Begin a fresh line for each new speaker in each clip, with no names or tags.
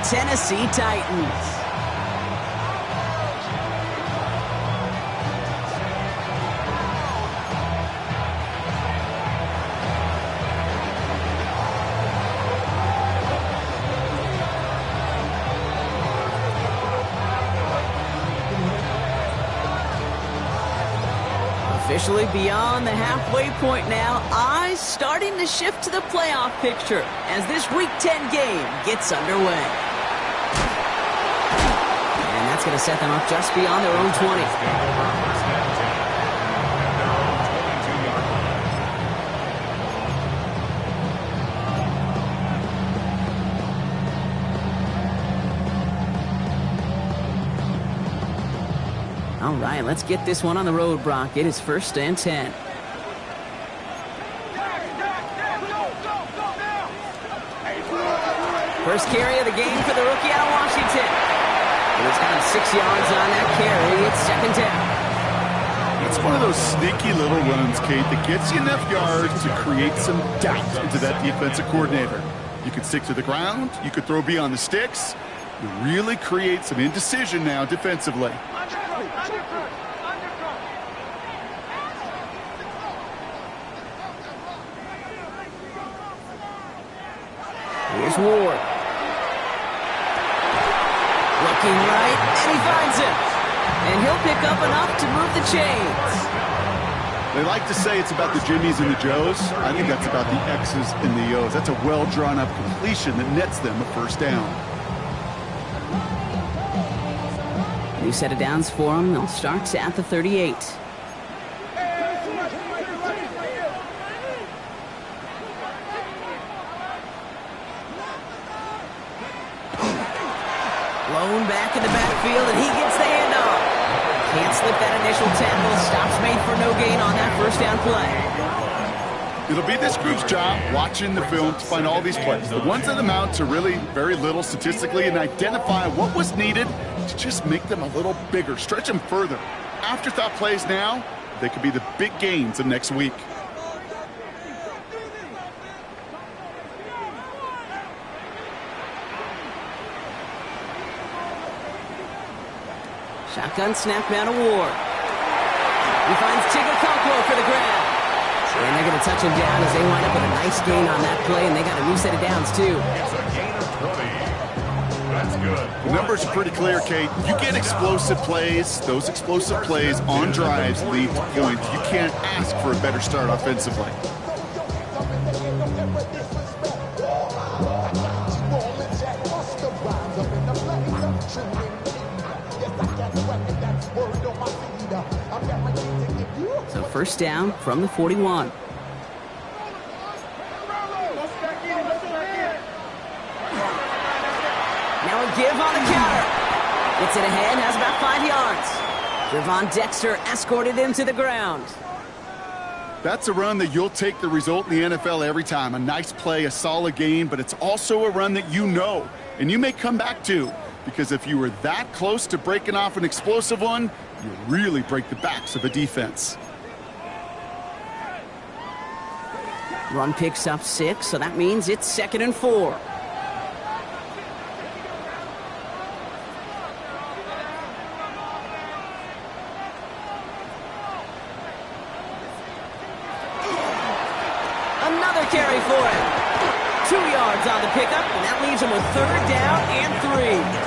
Tennessee Titans. Officially beyond the halfway point now, eyes starting to shift to the playoff picture as this Week 10 game gets underway. And that's going to set them up just beyond their own 20. All right, let's get this one on the road, Brock. It is 1st and 10. First carry of the game for the rookie out of Washington. He's got him 6 yards on that carry. It's 2nd down.
It's one of those sneaky little runs, Kate, that gets you enough yards to create some doubt into that defensive coordinator. You could stick to the ground. You could throw beyond the sticks. You really create some indecision now defensively.
Here's Ward. Looking right, and he finds him. And he'll pick up enough to move the chains.
They like to say it's about the Jimmies and the Joes. I think that's about the X's and the O's. That's a well-drawn-up completion that nets them a 1st down.
New set of downs for them. They'll start at the 38. Blown back in the backfield, and he gets the handoff. Can't slip that initial tackle. Stops made for no gain on that 1st down play.
It'll be this group's job watching the film to find all these plays. The ones that amount to really very little statistically and identify what was needed to just make them a little bigger, stretch them further. Afterthought plays now, they could be the big gains of next week.
Shotgun snap down to Ward. He finds Chigakonkwo for the grab. And they're going to touch him down as they wind up with a nice gain on that play, and they got a new set of downs, too.
It's a gain of 20. That's good.
The numbers are pretty clear, Kate. You get explosive plays. Those explosive plays on drives lead to points. You can't ask for a better start offensively.
So 1st down from the 41. Now a give on the counter. Gets it ahead, has about 5 yards. Gervon Dexter escorted him to the ground.
That's a run that you'll take the result in the NFL every time. A nice play, a solid gain, but it's also a run that you know, and you may come back to, because if you were that close to breaking off an explosive one, you really break the backs of a defense.
Run picks up 6, so that means it's 2nd and 4. Another carry for him. 2 yards on the pickup, and that leaves him with 3rd down and 3.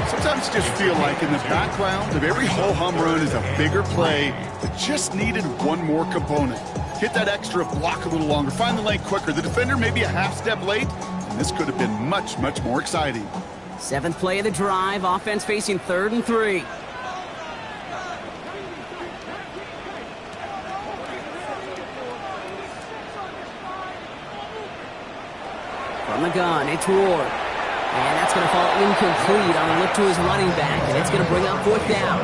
Sometimes you just feel like in the background of every ho-hum run is a bigger play that just needed one more component. Hit that extra block a little longer, find the lane quicker. The defender may be a half step late, and this could have been much, much more exciting.
7th play of the drive, offense facing 3rd and 3. From the gun, it's Ward. And that's going to fall incomplete on a look to his running back, and it's going to bring up 4th down.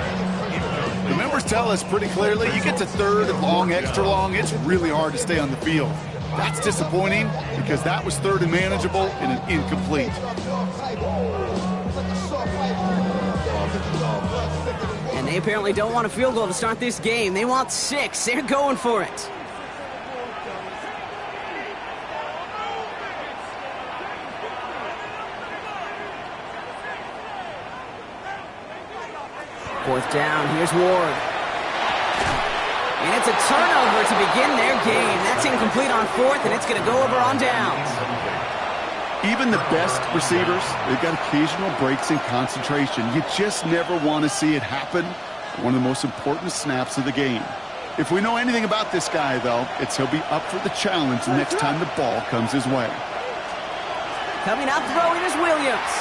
The numbers tell us pretty clearly, you get to 3rd and long, extra long, it's really hard to stay on the field. That's disappointing because that was 3rd and manageable and an incomplete.
And they apparently don't want a field goal to start this game. They want 6. They're going for it. Fourth down, here's Ward. And it's a turnover to begin their game. That's incomplete on fourth, and it's going to go over on downs.
Even the best receivers, they've got occasional breaks in concentration. You just never want to see it happen. One of the most important snaps of the game. If we know anything about this guy, though, it's he'll be up for the challenge the next time the ball comes his way.
Coming out throwing is Williams.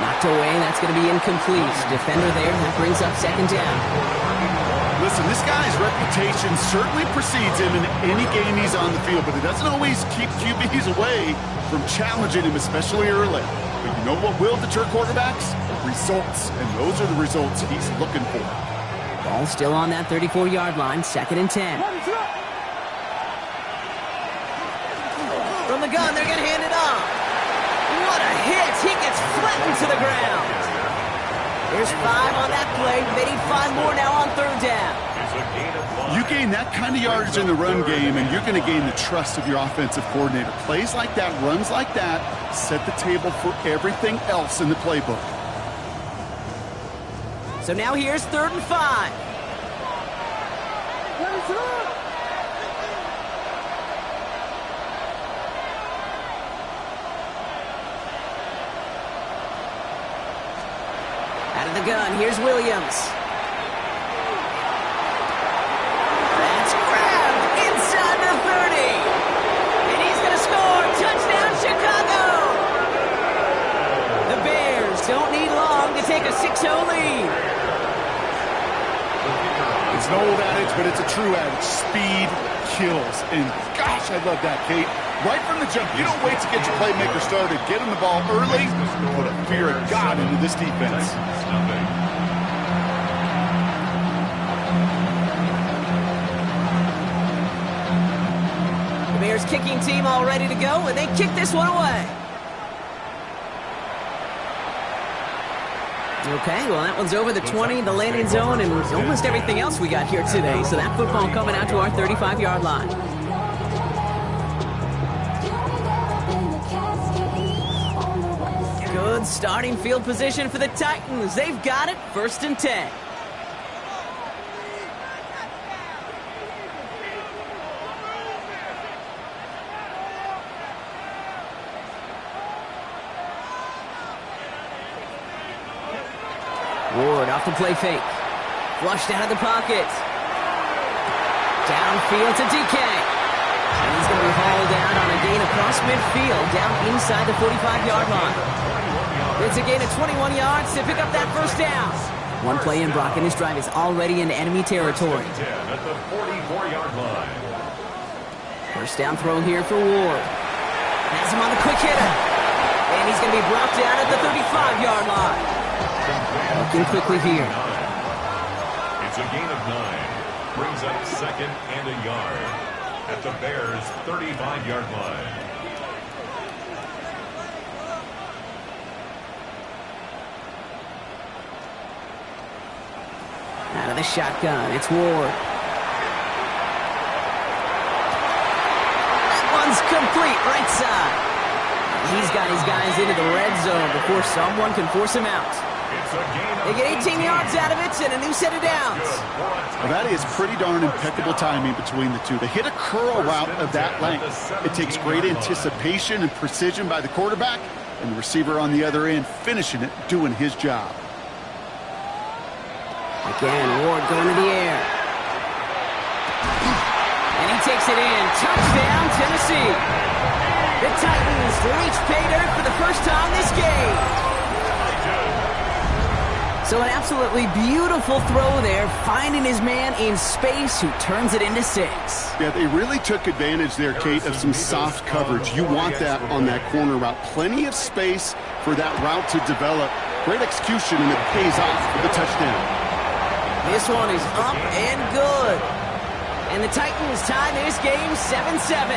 Knocked away, that's going to be incomplete. Defender there, that brings up second down.
Listen, this guy's reputation certainly precedes him in any game he's on the field, but it doesn't always keep QBs away from challenging him, especially early. But you know what will deter quarterbacks? Results, and those are the results he's looking for.
Ball still on that 34-yard line, second and 10. From the gun, they're going to hand it off. What a hit! He gets flattened to the ground. There's 5 on that play. They need 5 more now on third down.
You gain that kind of yardage in the run game, and you're going to gain the trust of your offensive coordinator. Plays like that, runs like that, set the table for everything else in the playbook.
So now here's third and 5. Out of the gun, here's Williams. That's grabbed inside the 30. And he's going to score. Touchdown, Chicago. The Bears don't need long to take a 6-0 lead.
It's an old adage, but it's a true adage. Speed kills. And gosh, I love that, Kate. Right from the jump, you don't wait to get your playmaker started. Get him the ball early. Put a fear of God into this defense.
The Bears kicking team all ready to go, and they kick this one away. Okay, well, that one's over the 20, the landing zone, and almost everything else we got here today. So that football coming out to our 35-yard line. Good starting field position for the Titans. They've got it, first and 10. Ward off the play fake. Flushed out of the pocket. Downfield to DK. And he's going to be hauled out on a gain across midfield, down inside the 45-yard line. It's a gain of 21 yards to pick up that first down. One play in, Brock, and his drive is already in enemy territory.
At the 44-yard line.
First down throw here for Ward. Has him on the quick hitter. And he's going to be brought down at the 35-yard line. Looking quickly here.
It's a gain of 9. Brings up second and a yard at the Bears' 35-yard line.
Out of the shotgun, it's Ward. That one's complete, right side. He's got his guys into the red zone before someone can force him out. They get 18 yards out of it and a new set of downs.
Well, that is pretty darn impeccable timing between the two. To hit a curl route of that length, it takes great anticipation and precision by the quarterback, and the receiver on the other end finishing it, doing his job.
Again, Ward going to the air. And he takes it in. Touchdown, Tennessee. The Titans reach pay dirt for the first time this game. So an absolutely beautiful throw there, finding his man in space who turns it into 6.
Yeah, they really took advantage there, Kate, of some soft coverage. You want that on that corner route. Plenty of space for that route to develop. Great execution, and it pays off for the touchdown.
This one is up and good. And the Titans tie this game 7-7.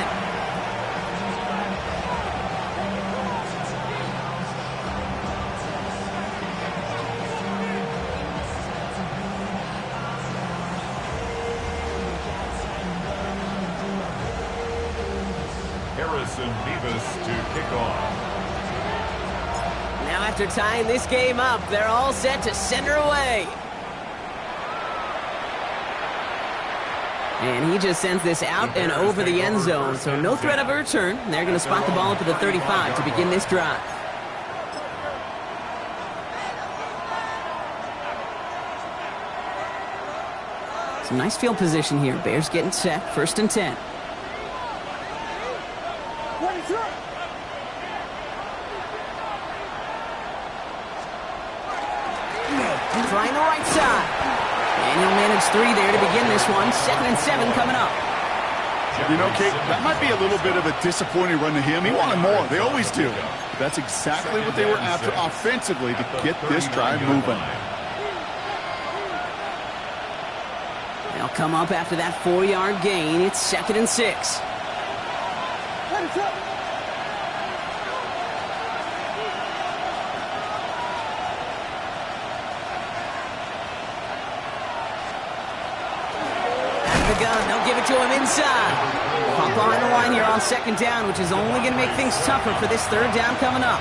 Harrison Beavis to kick off.
Now after tying this game up, they're all set to send her away. And he just sends this out and over the end zone, so no threat of a return. They're going to spot the ball up at the 35 to begin this drive. Some nice field position here. Bears getting set, 1st and 10. Trying the right side. And he'll manage 3 there to begin this one. 2nd and 7 coming up.
You know, Kate, that might be a little bit of a disappointing run to him. He wanted more. They always do. But that's exactly what they were after offensively to get this drive moving.
They'll come up after that 4-yard gain. It's 2nd and 6. Gun. They'll give it to him inside. Pop behind the line here on 2nd down, which is only going to make things tougher for this 3rd down coming up.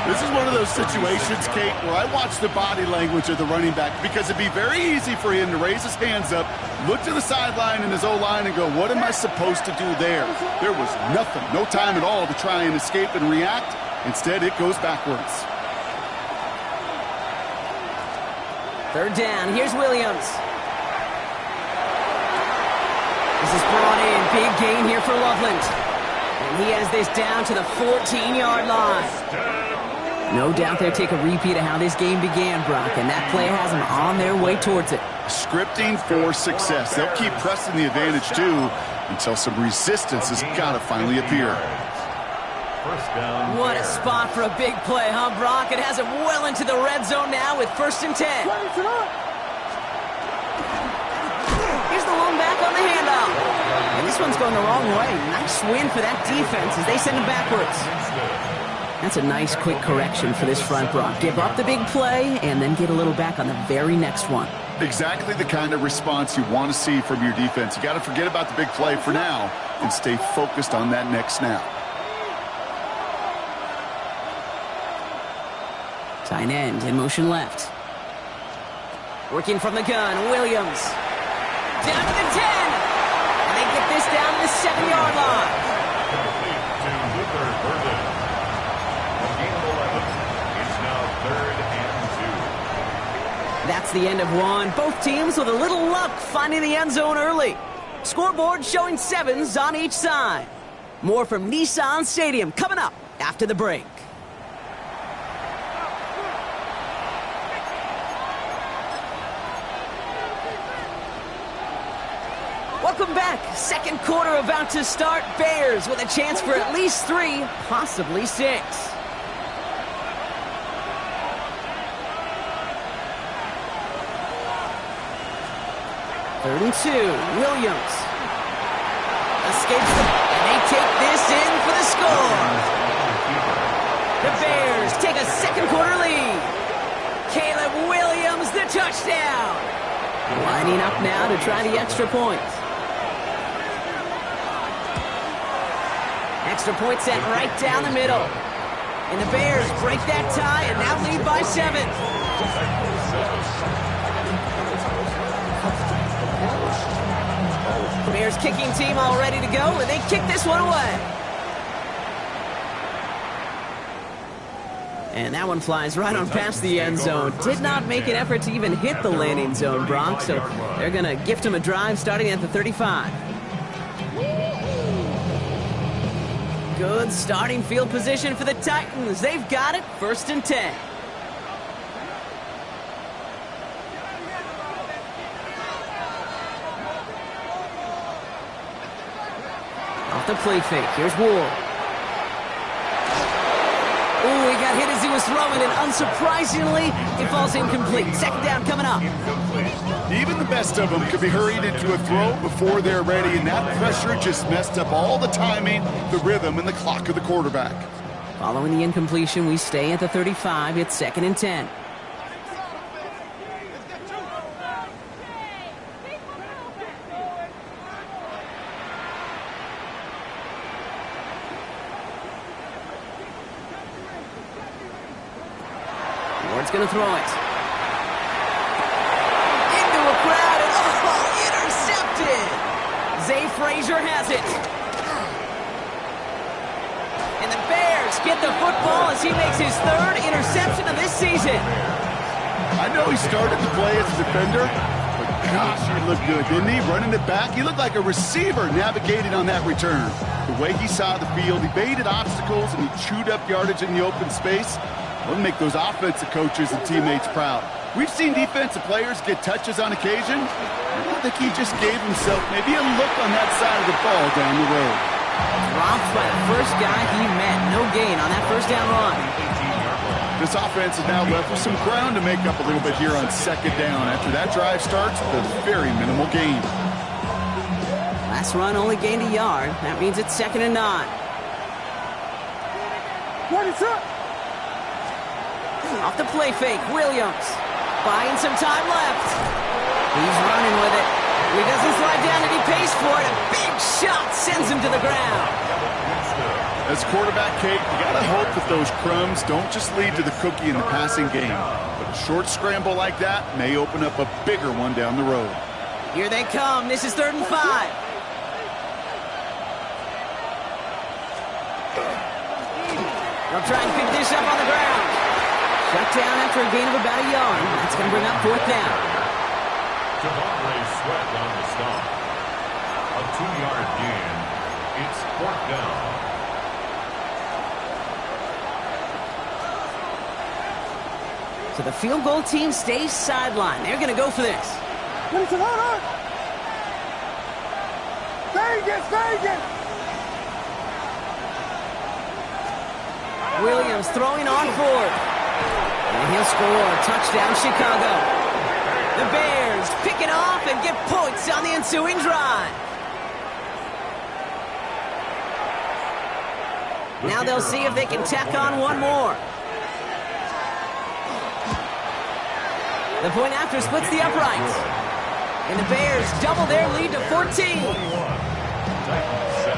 This is one of those situations, Kate, where I watch the body language of the running back because it'd be very easy for him to raise his hands up, look to the sideline in his O-line and go, what am I supposed to do there? There was nothing, no time at all to try and escape and react. Instead, it goes backwards.
3rd down. Here's Williams. This is brought in. Big gain here for Loveland. And he has this down to the 14-yard line. No doubt they'll take a repeat of how this game began, Brock, and that play has them on their way towards it.
Scripting for success. They'll keep pressing the advantage, too, until some resistance has got to finally appear.
What a spot for a big play, huh, Brock? It has it well into the red zone now with 1st and 10. Here's the lone back on the handoff. And this one's going the wrong way. Nice win for that defense as they send it backwards. That's a nice quick correction for this front, Brock. Give up the big play and then get a little back on the very next one.
Exactly the kind of response you want to see from your defense. You got to forget about the big play for now and stay focused on that next snap.
Tight end in motion left. Working from the gun, Williams. Down to the 10. And they get this down to the 7-yard line.
To Luther Burden. A gain of 11. It's now 3rd and 2.
That's the end of one. Both teams with a little luck finding the end zone early. Scoreboard showing 7s on each side. More from Nissan Stadium coming up after the break. Welcome back. 2nd quarter about to start. Bears with a chance for at least 3, possibly 6. 3rd and 2. Williams escapes and they take this in for the score. The Bears take a 2nd quarter lead. Caleb Williams, the touchdown. Lining up now to try the extra point. Extra point set right down the middle. And the Bears break that tie and now lead by 7. Bears kicking team all ready to go, and they kick this one away. And that one flies right on past the end zone. Did not make an effort to even hit the landing zone, Brock, so they're going to gift him a drive starting at the 35. Good starting field position for the Titans. They've got it, 1st and 10. Off the play fake. Here's Ward. Oh, he got hit as he was throwing it. Unsurprisingly, it falls incomplete. 2nd down coming up.
Even the best of them could be hurried into a throw before they're ready, and that pressure just messed up all the timing, the rhythm, and the clock of the quarterback.
Following the incompletion, we stay at the 35. It's 2nd and 10. Ward's going to throw it. Into a crowd, and intercepted! Zay Frazier has it. And the Bears get the football as he makes his third interception of this season.
I know he started to play as a defender, but gosh, he looked good, didn't he? Running it back, he looked like a receiver navigating on that return. The way he saw the field, he baited obstacles and he chewed up yardage in the open space. It'll make those offensive coaches and teammates proud. We've seen defensive players get touches on occasion. I think he just gave himself maybe a look on that side of the ball down the road.
Dropped by the first guy he met. No gain on that first down run.
This offense is now left with some ground to make up a little bit here on second down after that drive starts with a very minimal gain.
Last run only gained a yard. That means it's 2nd and 9.
What is up?
Off the play fake, Williams. Buying some time left. He's running with it. He doesn't slide down and he pays for it. A big shot sends him to the ground.
As quarterback, Kate, you got to hope that those crumbs don't just lead to the cookie in the passing game. But a short scramble like that may open up a bigger one down the road.
Here they come. This is 3rd and 5. They'll try and pick this up on the ground. Shut down after a gain of about a yard. That's going to bring up 4th down.
Devondre Sweat on the stop. A 2-yard gain. It's 4th down.
So the field goal team stays sidelined. They're going to go for this.
Vegas!
Williams throwing on 4th. And he'll score. Touchdown, Chicago. The Bears pick it off and get points on the ensuing drive. Now they'll see if they can tack on one more. The point after splits the uprights. And the Bears double their lead to 14.
Titans 7.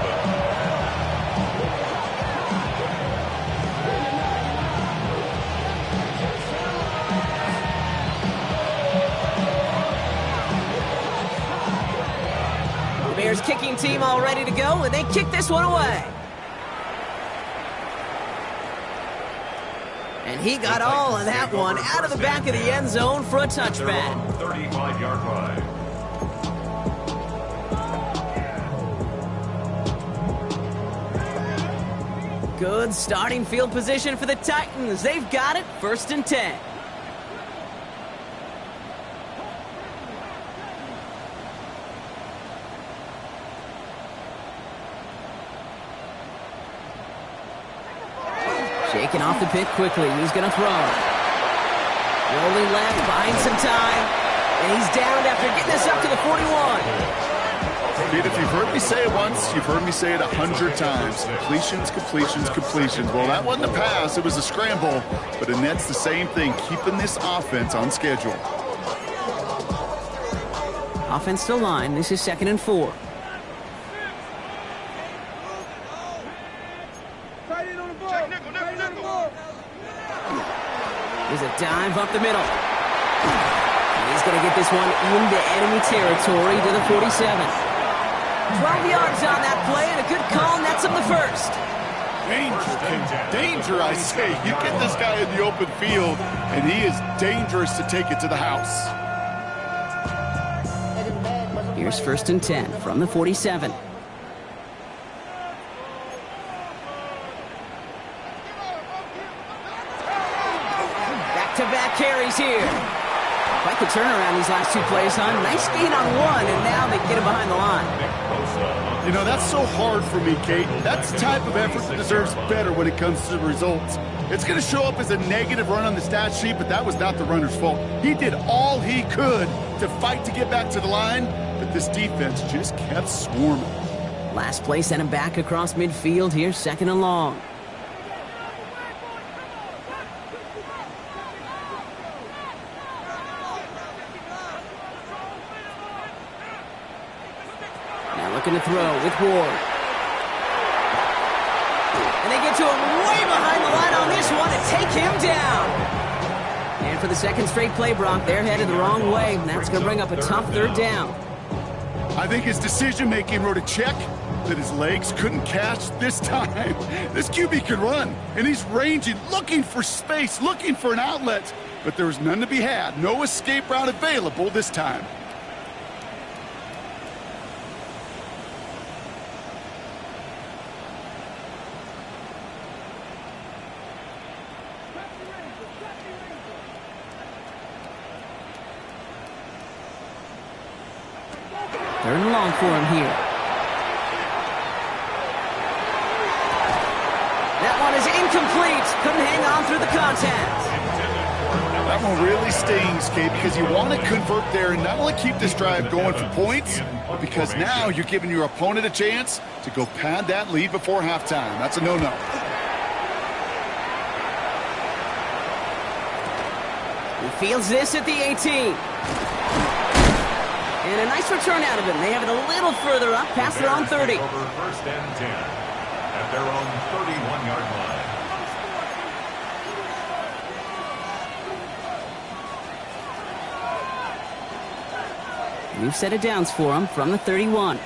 The Bears kicking team all ready to go, and they kick this one away. And he got all of that one out of the back of the end zone for a touchback.
35-yard line.
Good starting field position for the Titans. They've got it, 1st and 10. Shaking off the pit quickly. He's going to throw. Rolling left, buying some time. And he's downed after getting this up to the 41.
Pete, if you've heard me say it once, you've heard me say it 100 times. Completions. Well, that wasn't a pass. It was a scramble. But Annette's the same thing, keeping this offense on schedule.
Offense to line. This is 2nd and 4. There's a dive up the middle. He's going to get this one into enemy territory to the 47. 12 yards on that play, and a good call nets him the 1st.
Danger, I say. You get this guy in the open field, and he is dangerous to take it to the house.
Here's 1st and 10 from the 47. Back-to-back carries here. Quite the turnaround these last 2 plays, huh? Nice gain on 1, and now they get him behind the line.
You know, that's so hard for me, Kate. That's the type of effort that deserves better when it comes to the results. It's going to show up as a negative run on the stat sheet, but that was not the runner's fault. He did all he could to fight to get back to the line, but this defense just kept swarming.
Last play sent him back across midfield here, 2nd and long. Looking to throw with Ward. And they get to him way behind the line on this one to take him down. And for the 2nd straight play, Brock, they're headed the wrong way. And that's going to bring up a tough 3rd down.
I think his decision-making wrote a check that his legs couldn't catch this time. This QB can run, and he's ranging, looking for space, looking for an outlet. But there was none to be had. No escape route available this time.
Third and long for him here. That one is incomplete. Couldn't hang on through the contact.
That one really stings, Kate, because you want to convert there and not only keep this drive going for points, but because now you're giving your opponent a chance to go pad that lead before halftime. That's a no-no.
He fields this at the 18. And a nice return out of him. They have it a little further up, past their own 30.
Over first and 10 at their own 31-yard line.
New set of downs for him from the 31.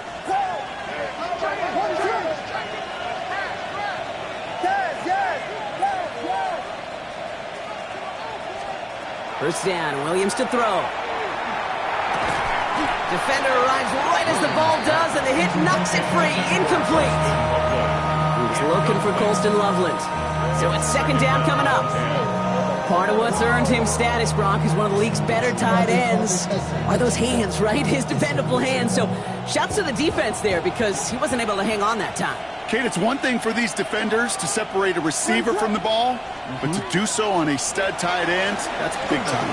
First down, Williams to throw. Defender arrives right as the ball does, and the hit knocks it free. Incomplete. He's looking for Colston Loveland. So it's second down coming up. Part of what's earned him status, Brock, is one of the league's better tight ends. Are those hands, right? His dependable hands. So shouts to the defense there because he wasn't able to hang on that time.
Kate, it's one thing for these defenders to separate a receiver from the ball, but to do so on a stud tight end, that's big time.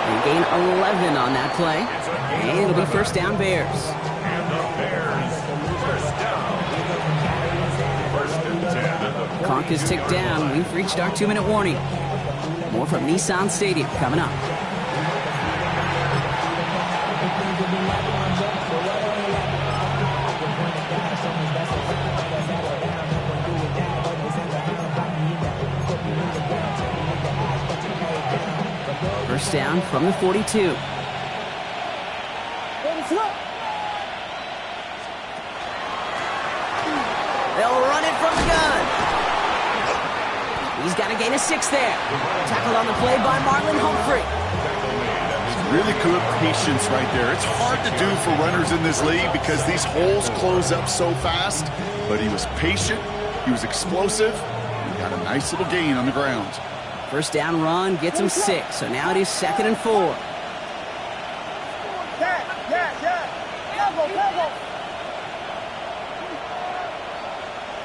They gain 11 on that play, and it'll be first down Bears.
And the Bears first down. First and 10.
Clock is ticked down. We've reached our 2-minute warning. More from Nissan Stadium coming up. First down from the 42. They'll run it from the gun. He's got to gain a 6 there. Tackled on the play by Marlon Humphrey.
Really good patience right there. It's hard to do for runners in this league because these holes close up so fast. But he was patient, he was explosive, and got a nice little gain on the ground.
First down run gets him 6, so now it is 2nd and 4.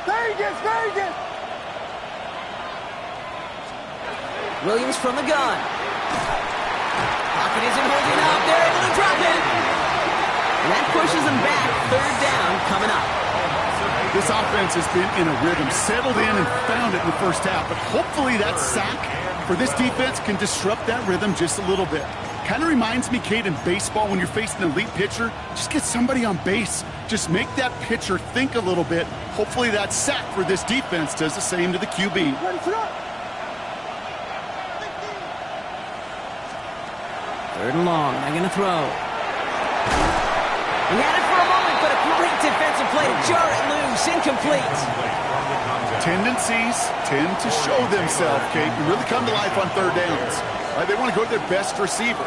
Vegas!
Williams from the gun. Pocket isn't holding up. They're able to drop it. And that pushes them back. Third down coming up.
This offense has been in a rhythm, settled in and found it in the first half. But hopefully that sack for this defense can disrupt that rhythm just a little bit. Kind of reminds me, Kate, in baseball when you're facing an elite pitcher, just get somebody on base. Just make that pitcher think a little bit. Hopefully that sack for this defense does the same to the QB.
Third and long. They're going to throw. He had it for a moment, but a great defensive play to jar it loose. Incomplete.
Tendencies tend to show themselves, Kate, and really come to life on third downs. Right? They want to go to their best receiver.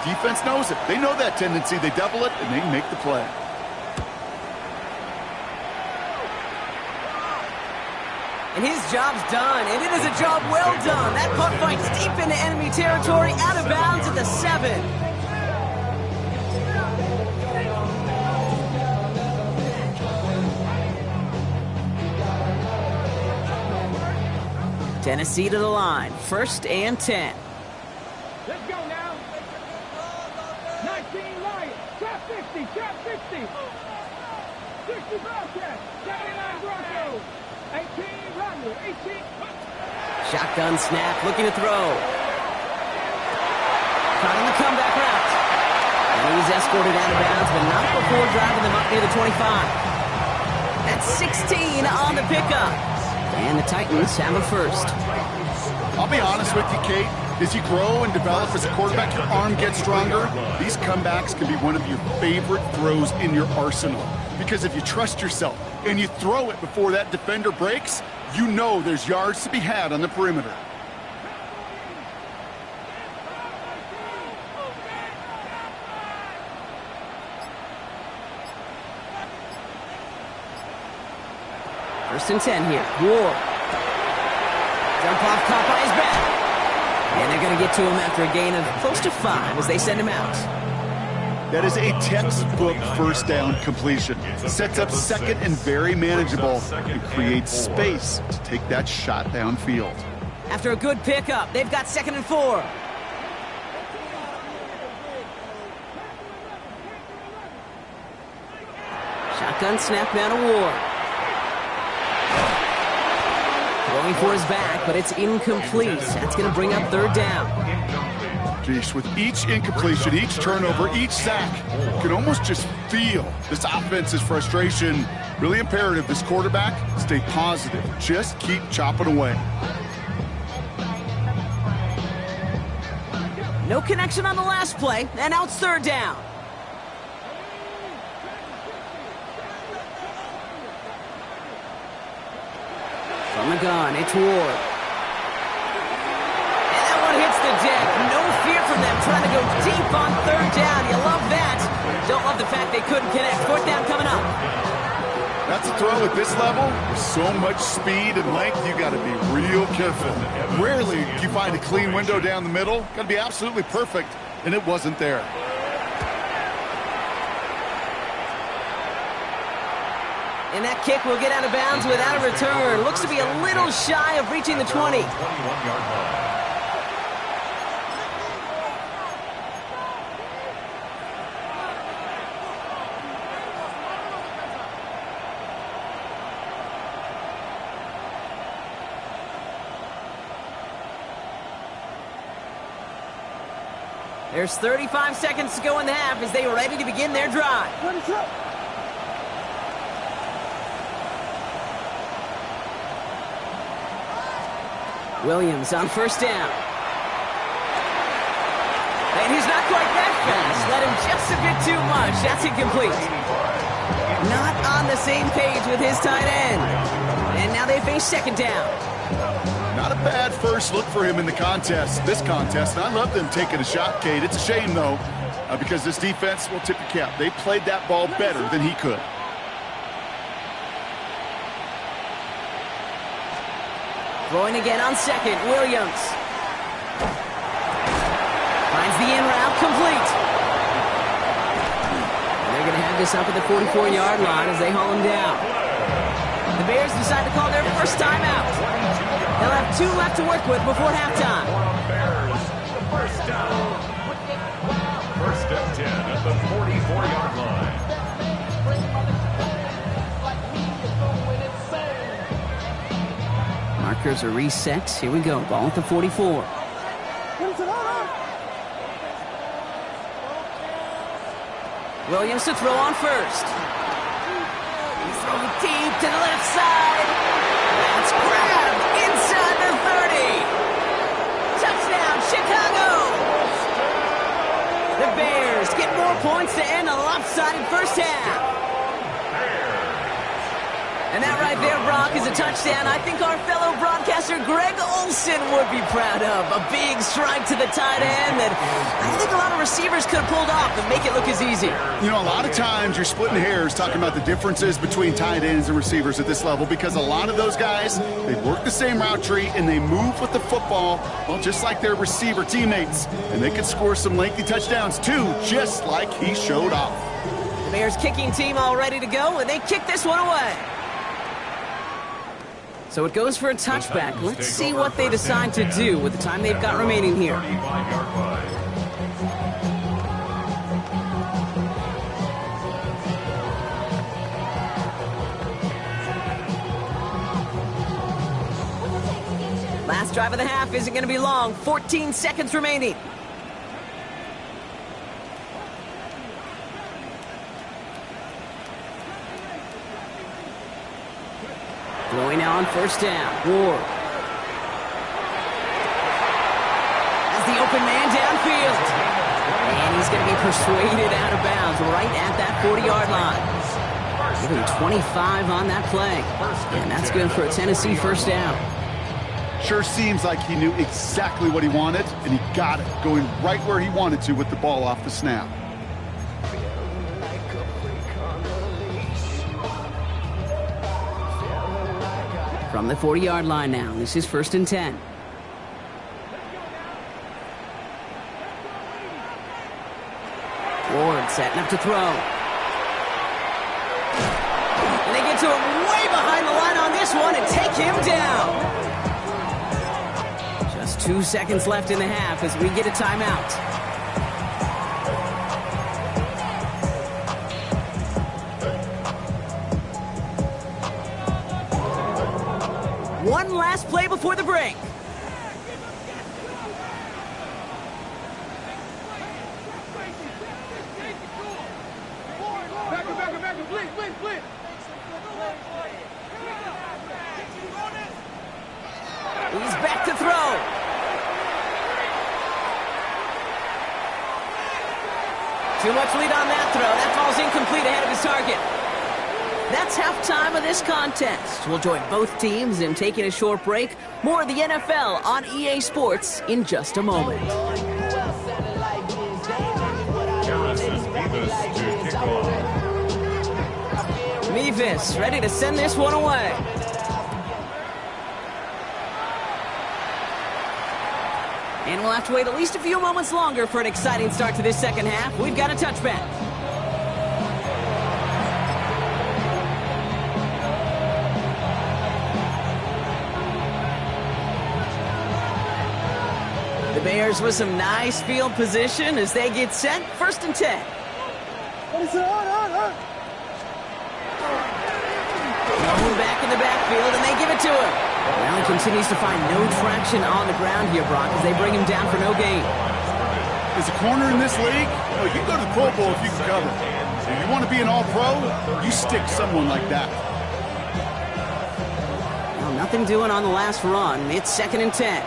Defense knows it. They know that tendency. They double it, and they make the play.
And his job's done, and it is a job well done. That punt finds deep into enemy territory, out of bounds at the 7. Tennessee to the line, 1st and 10.
Let's go now. 19 Lions, trap 50, trap 50. 60 Bobcats, 79 Broncos, 18 Rodney, 18.
Shotgun snap, looking to throw. Caught on the comeback route. And he's escorted out of bounds, but not before driving them up near the 25. That's 16 on the pickup. And the Titans have a first.
I'll be honest with you, Kate. As you grow and develop as a quarterback, your arm gets stronger. These comebacks can be one of your favorite throws in your arsenal. Because if you trust yourself and you throw it before that defender breaks, you know there's yards to be had on the perimeter.
First and 10 here. Ward. Jump off, caught by his back. And they're going to get to him after a gain of close to 5 as they send him out.
That is a textbook first down completion. Sets up second and very manageable and creates space to take that shot downfield.
After a good pickup, they've got 2nd and 4. Shotgun snap down to Ward. Going for his back, but it's incomplete. That's going to bring up 3rd down.
Geez, with each incompletion, each turnover, each sack, you can almost just feel this offense's frustration. Really imperative, this quarterback, stay positive. Just keep chopping away.
No connection on the last play, and now it's 3rd down. From the gun, it's Ward. And that one hits the deck. No fear from them trying to go deep on 3rd down. You love that. Don't love the fact they couldn't connect. 4th down coming up.
That's a throw at this level. With so much speed and length, you got to be real careful. Rarely do you find a clean window down the middle. Got to be absolutely perfect, and it wasn't there.
And that kick will get out of bounds without a return. Looks to be a little shy of reaching the 20. There's 35 seconds to go in the half as they are ready to begin their drive. Williams on 1st down. And he's not quite that fast. Let him just a bit too much. That's incomplete. Not on the same page with his tight end. And now they face 2nd down.
Not a bad first look for him in the contest, this contest. And I love them taking a shot, Kate. It's a shame, though, because this defense will tip your cap. They played that ball better than he could.
Throwing again on 2nd, Williams. Finds the in route, complete. And they're going to have this up at the 44-yard line as they haul him down. The Bears decide to call their first timeout. They'll have 2 left to work with before halftime.
Bears, first down. 1st and 10 at the 44-yard line.
Markers are reset. Here we go. Ball at the 44. Williams to throw on 1st. He throws deep to the left side. That's grabbed inside the 30. Touchdown, Chicago. The Bears get more points to end a lopsided first half. And that right there, Brock, is a touchdown I think our fellow broadcaster Greg Olsen would be proud of. A big strike to the tight end that I think a lot of receivers could have pulled off and make it look as easy.
You know, a lot of times you're splitting hairs talking about the differences between tight ends and receivers at this level because a lot of those guys, they work the same route tree and they move with the football, well, just like their receiver teammates. And they could score some lengthy touchdowns, too, just like he showed off.
The Bears kicking team all ready to go, and they kick this one away. So it goes for a touchback. Let's see what they decide to do with the time they've got remaining here. Last drive of the half isn't going to be long. 14 seconds remaining. Throwing now on first down. Ward. As the open man downfield. And he's going to be persuaded out of bounds right at that 40-yard line. Give him 25 on that play. And that's good for a Tennessee first down.
Sure seems like he knew exactly what he wanted, and he got it, going right where he wanted to with the ball off the snap.
From the 40-yard line now, this is 1st and 10. Ward setting up to throw. And they get to him way behind the line on this one and take him down. Just 2 seconds left in the half as we get a timeout. One last play before the break. He's back to throw. Too much lead on that throw. That falls incomplete ahead of his target. That's halftime of this contest. We'll join both teams in taking a short break. More of the NFL on EA Sports in just a moment.
Harris is Beavis to kick off.
Beavis ready to send this one away. And we'll have to wait at least a few moments longer for an exciting start to this second half. We've got a touchback. The Bears with some nice field position as they get set. 1st and 10. Going back in the backfield, and they give it to him. Now he continues to find no traction on the ground here, Brock, as they bring him down for no gain.
As a corner in this league, you can go to the Pro Bowl if you can cover. If you want to be an all-pro, you stick someone like that.
Well, nothing doing on the last run. It's 2nd and 10.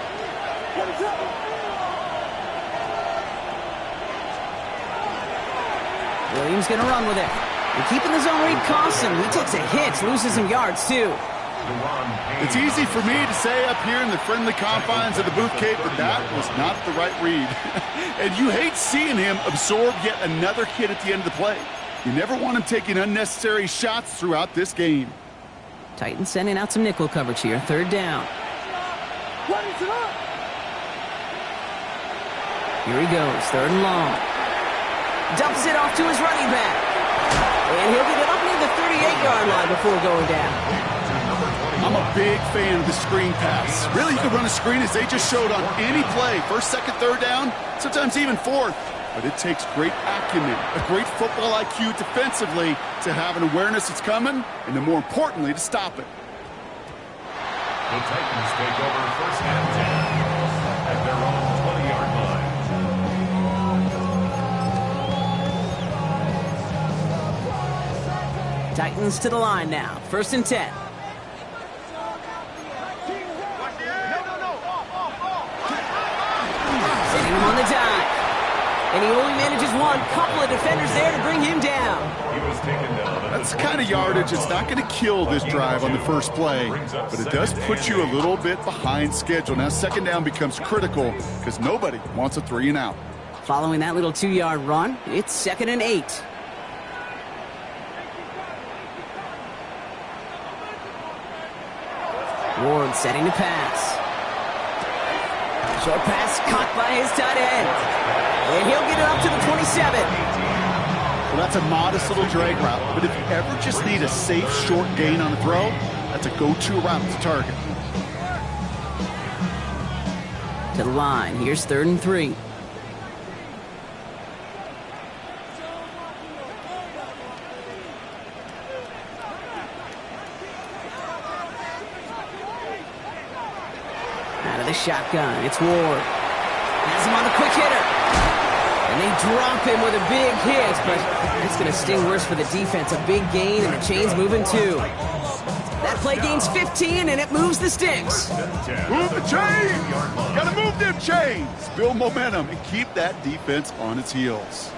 Williams going to run with it. And keeping the zone read costs him. He takes a hit, loses some yards, too.
It's easy for me to say up here in the friendly confines of the Booth Cave that that was not the right read. And you hate seeing him absorb yet another hit at the end of the play. You never want him taking unnecessary shots throughout this game.
Titans sending out some nickel coverage here. 3rd down. Here he goes. 3rd and long. Dumps it off to his running back. And he'll get it up near the 38-yard line before going down.
I'm a big fan of the screen pass. Really, you can run a screen as they just showed on any play. 1st, 2nd, 3rd down, sometimes even 4th. But it takes great acumen, a great football IQ defensively to have an awareness it's coming, and then more importantly, to stop it.
The Titans take over 1st and 10 at their own 20-yard line.
Titans to the line now. 1st and 10. Sending him on the dive. And he only manages one. Couple of defenders there to bring him down.
He was taken down.
That's the kind of yardage it's not going to kill this drive on the first play, but it does put you a little bit behind schedule. Now 2nd down becomes critical because nobody wants a 3 and out.
Following that little 2-yard run, it's 2nd and 8. Ward setting to pass. Short pass caught by his tight end. And he'll get it up to the 27.
Well, that's a modest little drag route, but if you ever just need a safe short gain on a throw, that's a go-to route to target.
To the line. Here's 3rd and 3. Out of the shotgun, it's Ward. Has him on the quick hitter. And they drop him with a big hit, but it's going to sting worse for the defense. A big gain, and the chain's moving too. That Play gains 15, and it moves the sticks.
Move the chains! Gotta move them chains! Build momentum and keep that defense on its heels.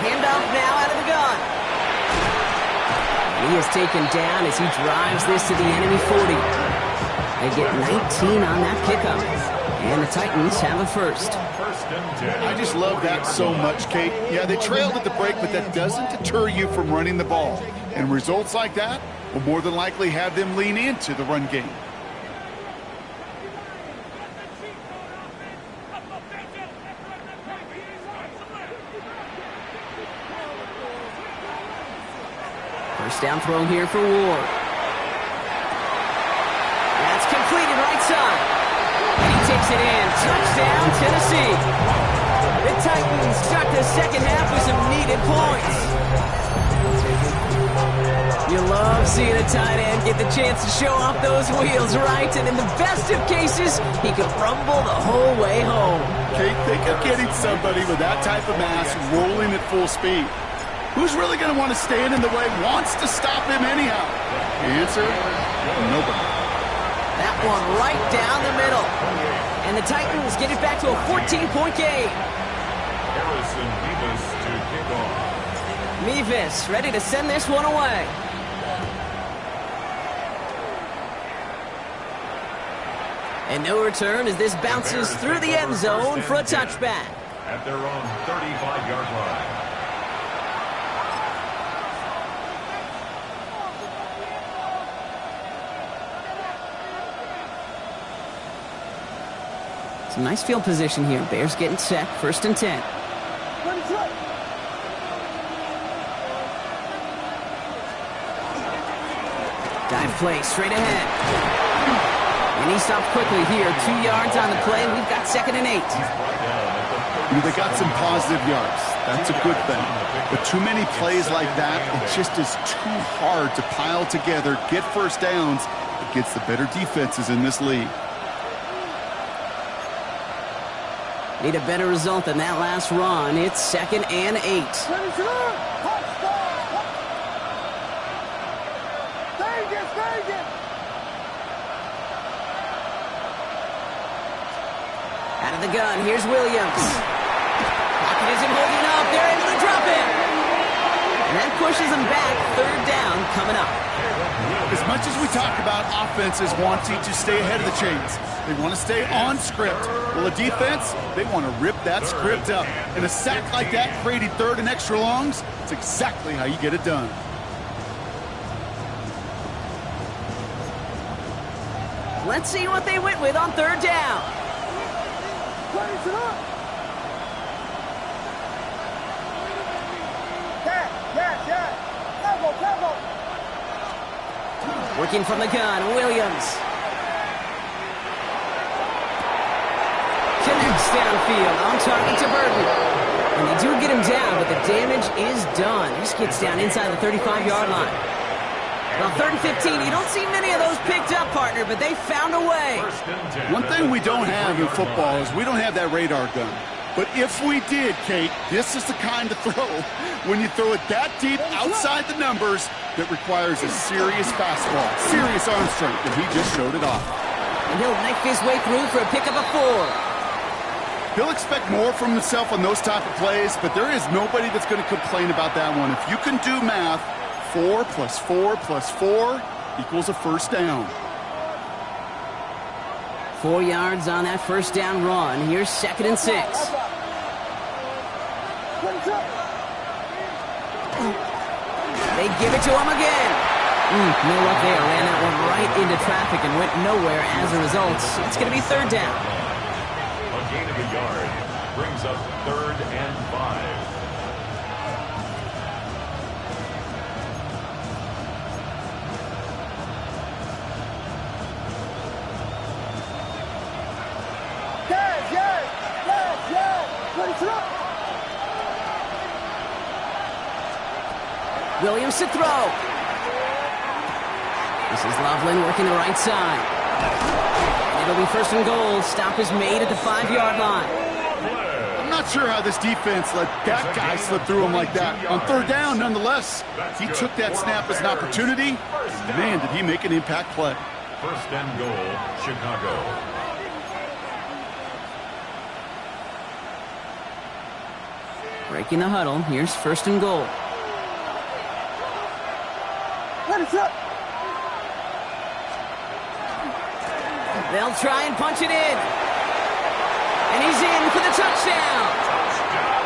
Handoff now out of the gun. He is taken down as he drives this to the enemy 40. They get 19 on that pickup. And the Titans have a first.
I just love that so much, Kate. Yeah, they trailed at the break, but that doesn't deter you from running the ball. And results like that will more than likely have them lean into the run game.
First down throw here for Ward. That's completed right side. And he takes it in. Touchdown, Tennessee. The Titans start the second half with some needed points. You love seeing a tight end get the chance to show off those wheels, right? And in the best of cases, he can rumble the whole way home.
Kate, think of getting somebody with that type of mass rolling at full speed. Who's really going to want to stand in the way, wants to stop him anyhow? The answer, nobody.
That one right down the middle. And the Titans get it back to a 14-point game.
Harrison Mevis to kick off.
Mevis ready to send this one away. And no return as this bounces through the end zone for a touchback.
At their own 35-yard line.
Some nice field position here. Bears getting set. 1st and 10. Dive play straight ahead. And he stops quickly here. 2 yards on the play. We've got 2nd and 8.
They got some positive yards. That's a good thing. But too many plays like that, it just is too hard to pile together, get first downs against the better defenses in this league.
Need a better result than that last run. It's 2nd and 8. Out of the gun, here's Williams. Pocket isn't holding up. They're able to drop it. And that pushes them back. 3rd down coming up.
As much as we talk about offenses wanting to stay ahead of the chains, they want to stay on script. Well, the defense, they want to rip that script up. And a sack like that, creating 3rd and extra longs, it's exactly how you get it done.
Let's see what they went with on 3rd down. Working from the gun, Williams. Connects downfield, on target to Burton. And they do get him down, but the damage is done. This gets down inside the 35-yard line. Well, 3rd and 15, you don't see many of those picked up, partner, but they found a way.
One thing we don't have in football is we don't have that radar gun. But if we did, Kate, this is the kind of throw, when you throw it that deep outside the numbers, that requires a serious fastball, serious arm strength, and he just showed it off.
And he'll knife his way through for a pickup of 4.
He'll expect more from himself on those type of plays, but there is nobody that's going to complain about that one. If you can do math, 4 plus 4 plus 4 equals a first down.
4 yards on that first down run. Here's 2nd and 6. They give it to him again. No luck there. Ran that one right into traffic and went nowhere as a result. It's going to be 3rd down.
A gain of a yard brings up 3rd and 5.
Williams to throw. This is Loveland working the right side. It'll be 1st and goal. Stop is made at the 5-yard line.
I'm not sure how this defense let that guy slip through him like that. On third down, nonetheless, he took that snap as an opportunity. And man, did he make an impact play.
First and goal, Chicago.
Breaking the huddle. Here's first and goal. They'll try and punch it in. And he's in for the touchdown.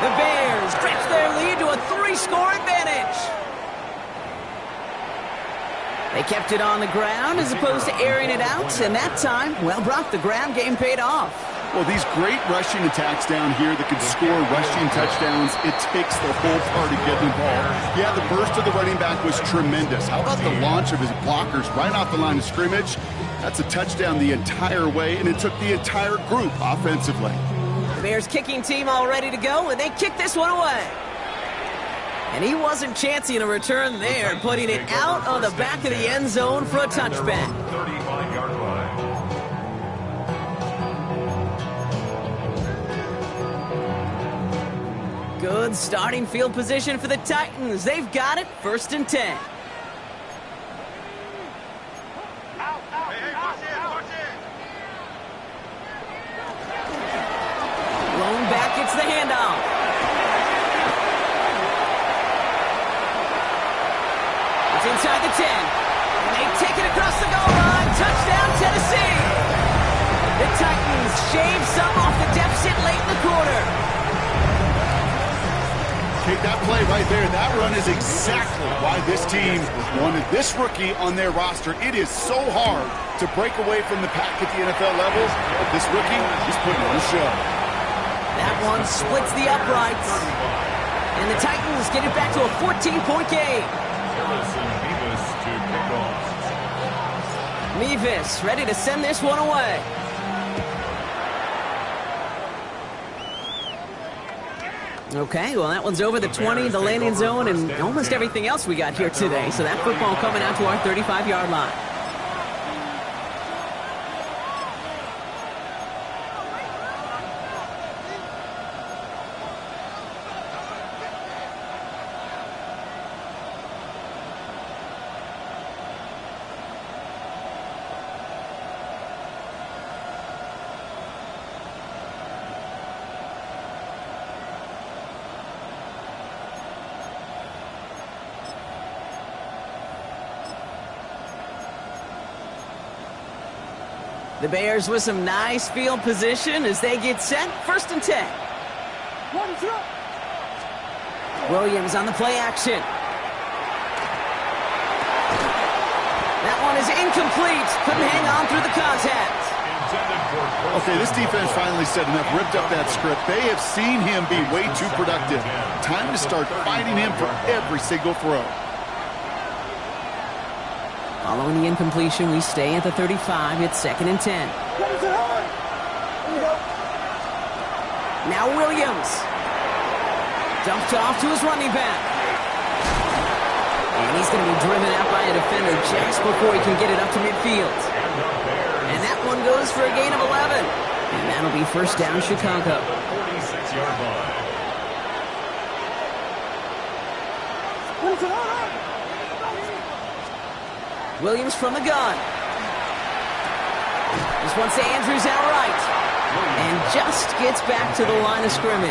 The Bears stretch their lead to a 3-score advantage. They kept it on the ground as opposed to airing it out. And that time, well, Brock, the ground game paid off.
Well, these great rushing attacks down here that can score rushing touchdowns, it takes the whole party getting involved. Yeah, the burst of the running back was tremendous. How about the launch of his blockers right off the line of scrimmage? That's a touchdown the entire way, and it took the entire group offensively.
The Bears kicking team all ready to go, and they kick this one away. And he wasn't chancing a return there, putting it out on the back of the end zone for a touchback.
35-yard line.
Good starting field position for the Titans. They've got it, first and 10. Lone back gets the handoff. It's inside the 10. And they take it across the goal line. Touchdown, Tennessee. The Titans shave some off the deficit late in the quarter.
Take that play right there. That run is exactly why this team wanted this rookie on their roster. It is so hard to break away from the pack at the NFL level, but this rookie is putting on a show.
That one splits the uprights. And the Titans get it back to a 14-point game.
Harrison Mevis to kick off.
Mevis ready to send this one away. Okay, well, that one's over the 20, the landing zone, and almost everything else we got here today. So that football coming out to our 35-yard line. The Bears with some nice field position as they get set. First and 10. Williams on the play action. That one is incomplete. Couldn't hang on through the contact.
Okay, this defense finally said enough, ripped up that script. They have seen him be way too productive. Time to start fighting him for every single throw.
Following the incompletion, we stay at the 35. It's second and 10. Now Williams. Dumped off to his running back. And he's going to be driven out by a defender just before he can get it up to midfield. And that one goes for a gain of 11. And that'll be first down, Chicago.
46-yard line.
Williams from the gun. This one's to Andrews outright. And just gets back to the line of scrimmage.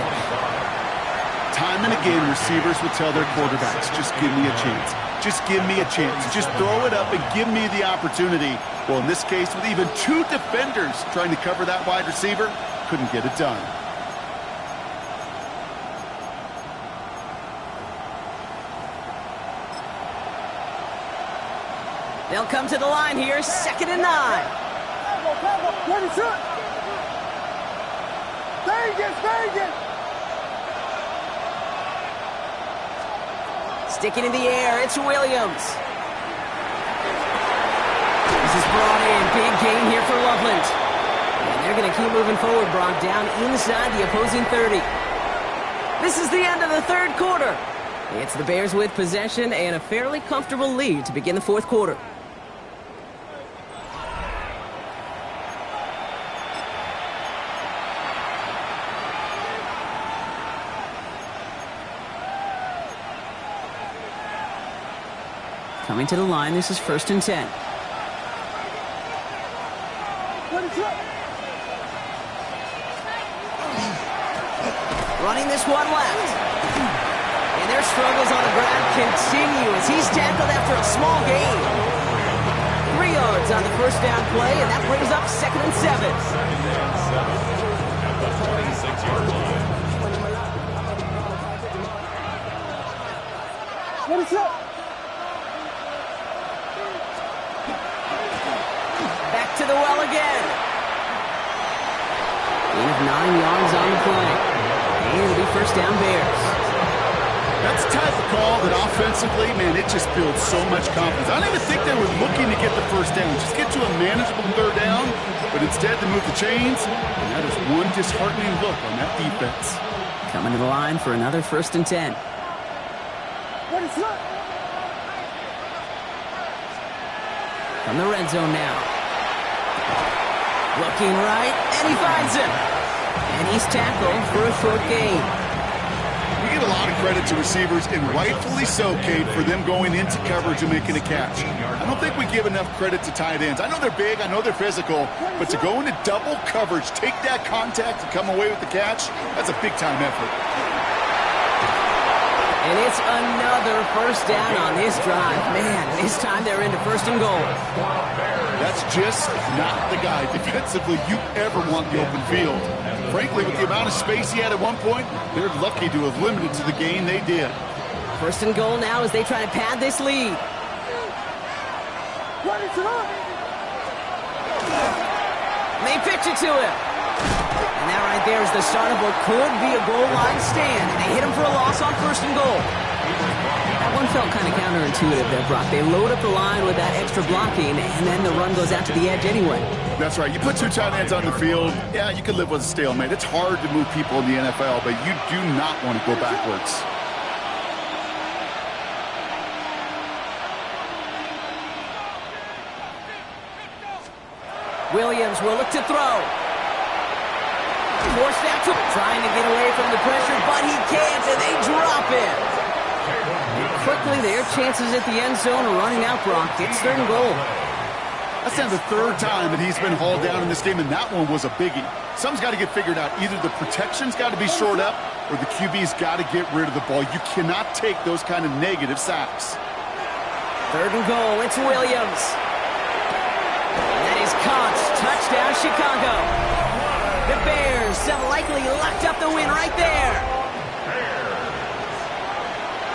Time and again, receivers will tell their quarterbacks, just give me a chance. Just give me a chance. Just throw it up and give me the opportunity. Well, in this case, with even two defenders trying to cover that wide receiver, couldn't get it done.
They'll come to the line here, second and 9. Sticking in the air, it's Williams. This is brought in, big gain here for Loveland. And they're going to keep moving forward, Brock, down inside the opposing 30. This is the end of the third quarter. It's the Bears with possession and a fairly comfortable lead to begin the fourth quarter. Coming to the line, this is 1st and 10. Running this one left. And their struggles on the ground continue as he's tackled after a small gain. 3 yards on the first down play, and that brings up 2nd and 7.
Second and 7 at the 26-yard line.
What is up?
Back to the well again. Gain of 9 yards on the play. And it'll be 1st down Bears.
That's the type of call that offensively, man, it just builds so much confidence. I don't even think they were looking to get the 1st down. Just get to a manageable 3rd down, but instead to move the chains, and that is one disheartening look on that defense.
Coming to the line for another 1st and 10.
What is up?
From the red zone now. Looking right, and he finds him. And he's tackled for a short gain.
We give a lot of credit to receivers, and rightfully so, Kate, for them going into coverage and making a catch. I don't think we give enough credit to tight ends. I know they're big, I know they're physical, but to go into double coverage, take that contact, and come away with the catch, that's a big-time effort.
And it's another 1st down on this drive. Man, this time they're into 1st and goal.
That's just not the guy defensively you ever want in the open field. Frankly, with the amount of space he had at one point, they're lucky to have limited to the gain they did.
1st and goal now as they try to pad this lead.
What is up?
They pitch it to him. And that right there is the start of what could be a goal line stand. And they hit him for a loss on 1st and goal. That one felt kind of counterintuitive there, Brock. They load up the line with that extra blocking, and then the run goes out to the edge anyway.
That's right. You put 2 tight ends on the field, yeah, you can live with a stalemate. It's hard to move people in the NFL, but you do not want to go backwards.
Williams will look to throw. Forced out to him, trying to get away from the pressure, but he can't, and they drop it. And quickly, their chances at the end zone are running out, Brock. It's 3rd and goal.
That's now the 3rd time that he's been hauled down in this game, and that one was a biggie. Something's got to get figured out. Either the protection's got to be shored up, or the QB's got to get rid of the ball. You cannot take those kind of negative sacks.
3rd and goal, it's Williams. And that is caught. Touchdown, Chicago. The Bears have likely locked up the win right there.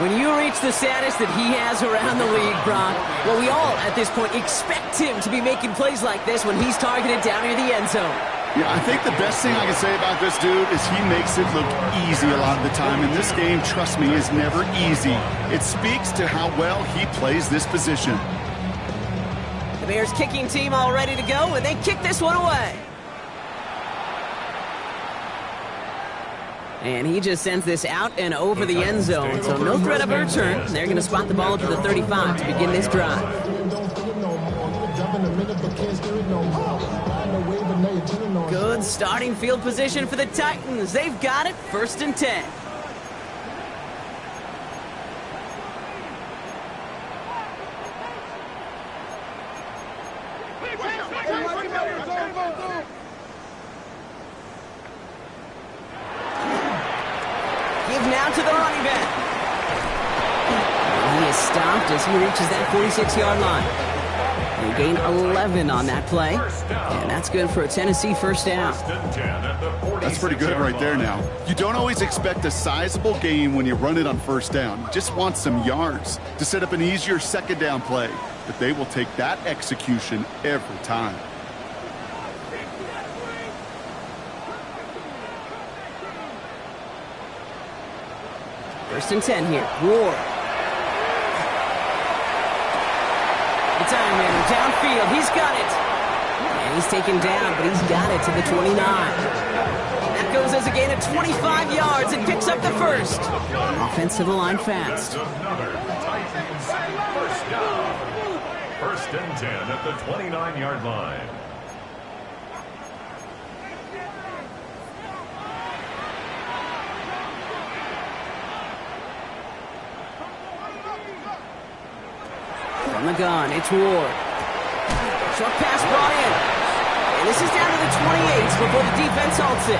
When you reach the status that he has around the league, Brock, well, we all, at this point, expect him to be making plays like this when he's targeted down near the end zone.
Yeah, I think the best thing I can say about this dude is he makes it look easy a lot of the time. And this game, trust me, is never easy. It speaks to how well he plays this position.
The Bears kicking team all ready to go, and they kick this one away. And he just sends this out and over the end zone, so no threat of a return. They're going to spot the ball up to the 35 to begin this drive. Good starting field position for the Titans. They've got it, 1st and 10. Give now to the running back. And he is stopped as he reaches that 46-yard line. They gain 11 on that play, and that's good for a Tennessee 1st down.
That's pretty good right there now. You don't always expect a sizable gain when you run it on 1st down. You just want some yards to set up an easier 2nd down play, but they will take that execution every time.
First and 10 here. Ward. It's Iron Man downfield. He's got it. And he's taken down, but he's got it to the 29. That goes as a gain of 25 yards and picks up the 1st. Offense to the line fast.
Another Titans 1st down. 1st and 10 at the 29-yard line.
From the gun, it's Ward. Short pass brought in. And this is down to the 28s before the defense halts it.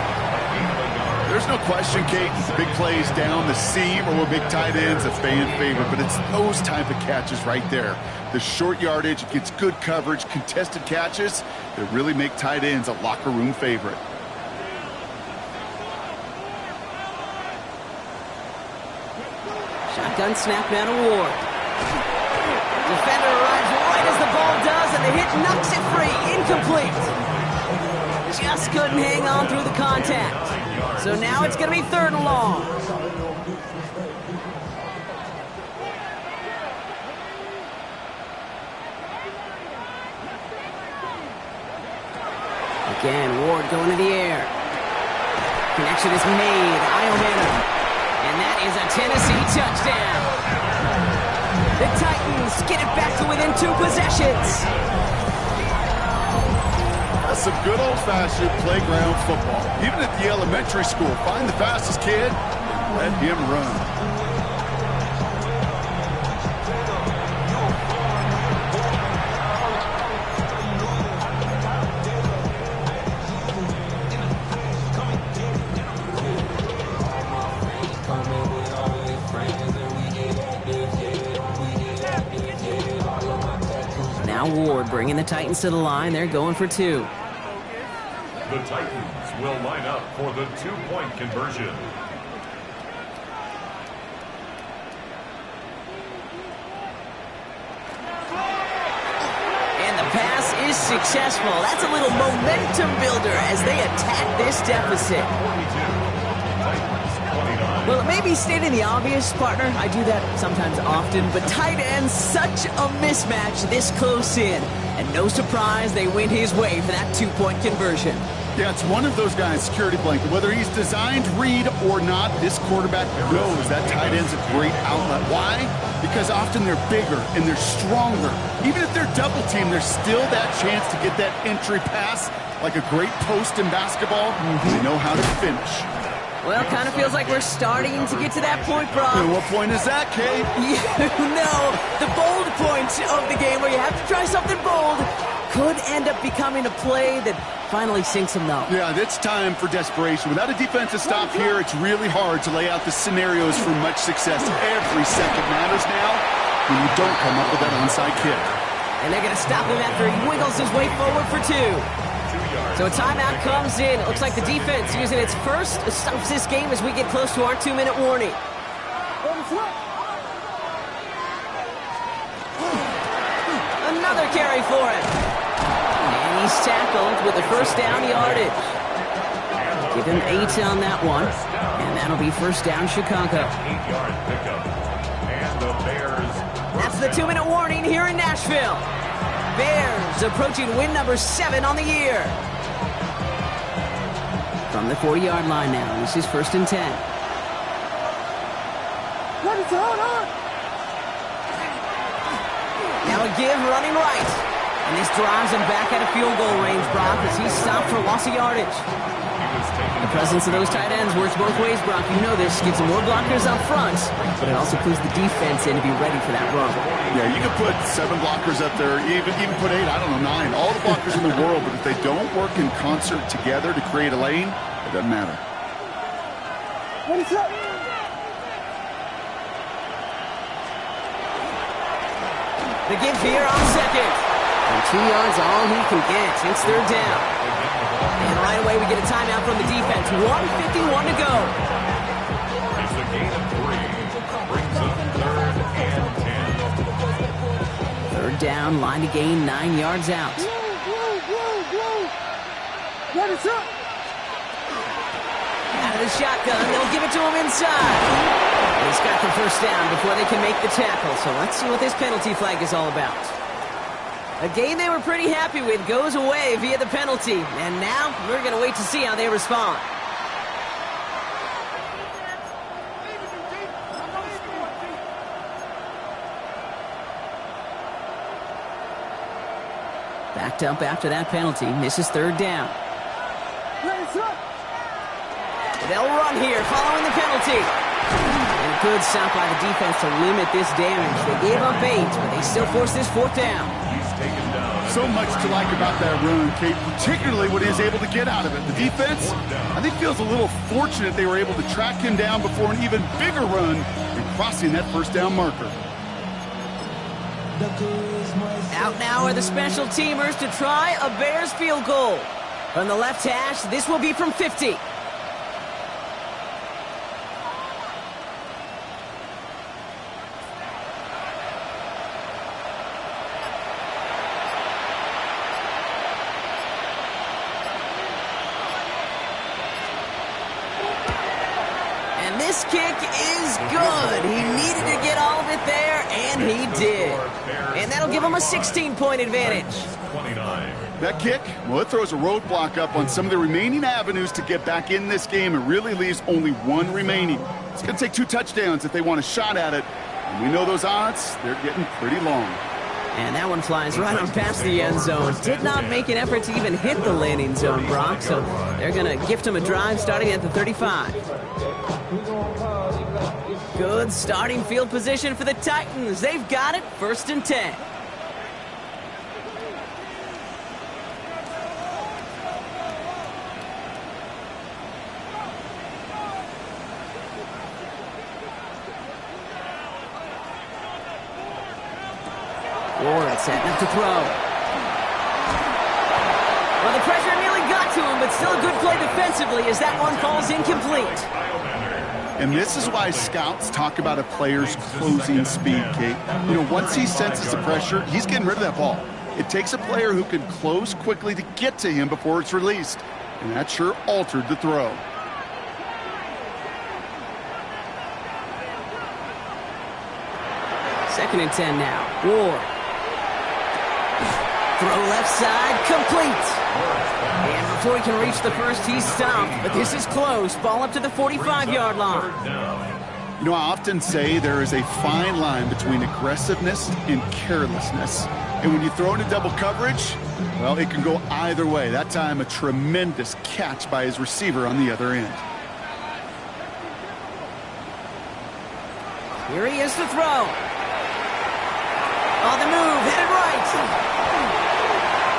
There's no question, Kate, big plays down the seam or big tight ends a fan favorite, but it's those type of catches right there. The short yardage, it gets good coverage, contested catches that really make tight ends a locker room favorite.
Shotgun snap now to Ward. Defender arrives right as the ball does, and the hit knocks it free. Incomplete. Just couldn't hang on through the contact. So now it's going to be 3rd and long. Again, Ward going to the air. Connection is made. Iomanna. And that is a Tennessee touchdown. The Titans get it back to within 2 possessions.
That's some good old-fashioned playground football. Even at the elementary school, find the fastest kid and let him run.
Now Ward bringing the Titans to the line. They're going for 2.
The Titans will line up for the 2-point conversion.
And the pass is successful. That's a little momentum builder as they attack this deficit.
42.
Well, it may be stating the obvious, partner. I do that sometimes often, but tight end, such a mismatch this close in. And no surprise, they went his way for that 2-point conversion.
Yeah, it's one of those guys, security blanket. Whether he's designed read or not, this quarterback knows that tight end's a great outlet. Why? Because often they're bigger and they're stronger. Even if they're double teamed, there's still that chance to get that entry pass. Like a great post in basketball, they know how to finish.
Well, kind of feels like we're starting to get to that point, Brock.
And what point is that, Kate?
You know, the bold point of the game where you have to try something bold could end up becoming a play that finally sinks them, though.
Yeah, it's time for desperation. Without a defensive stop here, it's really hard to lay out the scenarios for much success. Every second matters now when you don't come up with that onside kick.
And they're going to stop him after he wiggles his way forward for 2. So a timeout comes in. It looks like the defense using its first stops this game as we get close to our 2-minute warning. Another carry for him. And he's tackled with the first down yardage. Give him 8 on that one. And that'll be first down Chicago.
8-yard pickup. And the Bears.
That's the 2-minute warning here in Nashville. Bears approaching win number 7 on the year. From the 40-yard line now, this is 1st and 10. Now a give running right. And this drives him back out of field goal range, Brock, as he's stopped for loss of yardage. The presence of those tight ends works both ways, Brock. You know this. Gives them more blockers up front, but it also puts the defense in to be ready for that run.
Yeah, you can put 7 blockers up there, even put 8, I don't know, 9. All the blockers in the world, but if they don't work in concert together to create a lane, it doesn't matter.
What is up?
The give here on 2nd. And 2 yards all he can get. It's 3rd down. And right away we get a timeout from the defense. 1:51 to go.
It's a gain of 3. Brings up 3rd and 10.
3rd down, line to gain 9 yards out.
What is up?
Out of the shotgun, they'll give it to him inside. He's got the first down before they can make the tackle. So let's see what this penalty flag is all about. A game they were pretty happy with goes away via the penalty. And now we're going to wait to see how they respond. Backed up after that penalty. This is 3rd down. They'll run here following the penalty. And good stop by the defense to limit this damage. They gave up 8, but they still forced this 4th down.
He's taken down.
So much to like about that run, Kate, particularly what he is able to get out of it. The defense, I think, feels a little fortunate they were able to track him down before an even bigger run and crossing that 1st down marker.
Out now are the special teamers to try a Bears field goal. From the left hash, this will be from 50. And this kick is good. He needed to get all of it there, and he did. And that'll give him a 16-point advantage.
29.
That kick, well, it throws a roadblock up on some of the remaining avenues to get back in this game and really leaves only 1 remaining. It's going to take 2 touchdowns if they want a shot at it. And we know those odds, they're getting pretty long.
And that one flies right on past the end zone. Did not make an effort to even hit the landing zone, Brock. So they're going to gift him a drive starting at the 35. Good starting field position for the Titans. They've got it, 1st and 10. Warren setting up to throw. Well, the pressure nearly got to him, but still a good play defensively as that one falls incomplete.
And this is why scouts talk about a player's closing speed, Kate. You know, once he senses the pressure, he's getting rid of that ball. It takes a player who can close quickly to get to him before it's released. And that sure altered the throw.
Second and 10 now. Ward. Throw left side, complete. And before he can reach the first, he's stopped. But this is close. Ball up to the 45-yard line.
You know, I often say there is a fine line between aggressiveness and carelessness. And when you throw into double coverage, well, it can go either way. That time, a tremendous catch by his receiver on the other end.
Here he is to throw. On the move, headed right.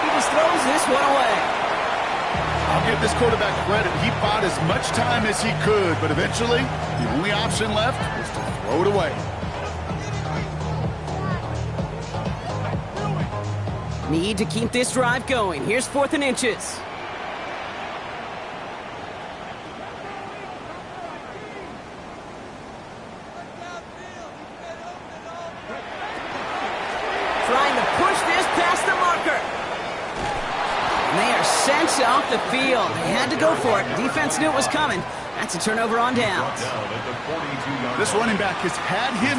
He just throws this one away.
I'll give this quarterback credit. He bought as much time as he could, but eventually, the only option left was to throw it away.
Need to keep this drive going. Here's 4th and inches. Trying to push this past the marker. And they are sent off the field. They had to go for it. Defense knew it was coming. That's a turnover on downs.
This running back has had him